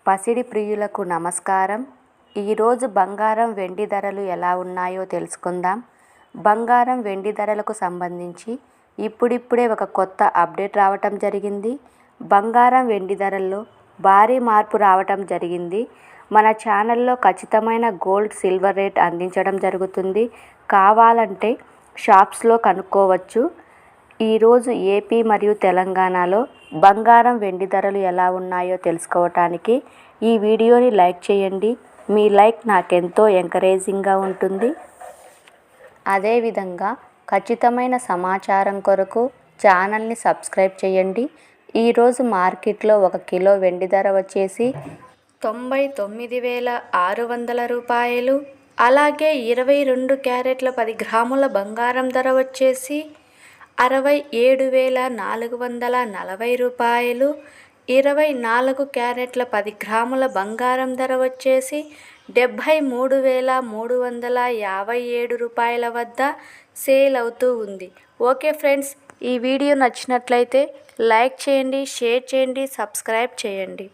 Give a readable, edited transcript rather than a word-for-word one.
పసిడి ప్రియులకు నమస్కారం. ఈరోజు బంగారం వెండి ధరలు ఎలా ఉన్నాయో తెలుసుకుందాం. బంగారం వెండి ధరలకు సంబంధించి ఇప్పుడిప్పుడే ఒక కొత్త అప్డేట్ రావటం జరిగింది. బంగారం వెండి ధరల్లో భారీ మార్పు రావటం జరిగింది. మన ఛానల్లో ఖచ్చితమైన గోల్డ్ సిల్వర్ రేట్ అందించడం జరుగుతుంది. కావాలంటే షాప్స్లో కనుక్కోవచ్చు. ఈరోజు ఏపీ మరియు తెలంగాణలో బంగారం వెండి ధరలు ఎలా ఉన్నాయో తెలుసుకోవటానికి ఈ వీడియోని లైక్ చేయండి. మీ లైక్ నాకెంతో ఎంకరేజింగ్గా ఉంటుంది. అదేవిధంగా ఖచ్చితమైన సమాచారం కొరకు ఛానల్ని సబ్స్క్రైబ్ చేయండి. ఈరోజు మార్కెట్లో 1 కిలో వెండి ధర వచ్చేసి 99,600 రూపాయలు. అలాగే 22 క్యారెట్ల 10 గ్రాముల బంగారం ధర వచ్చేసి 67,440 రూపాయలు. 24 క్యారెట్ల 10 గ్రాముల బంగారం ధర వచ్చేసి 73,357 రూపాయల వద్ద సేల్ అవుతూ ఉంది. ఓకే ఫ్రెండ్స్, ఈ వీడియో నచ్చినట్లయితే లైక్ చేయండి, షేర్ చేయండి, సబ్స్క్రైబ్ చేయండి.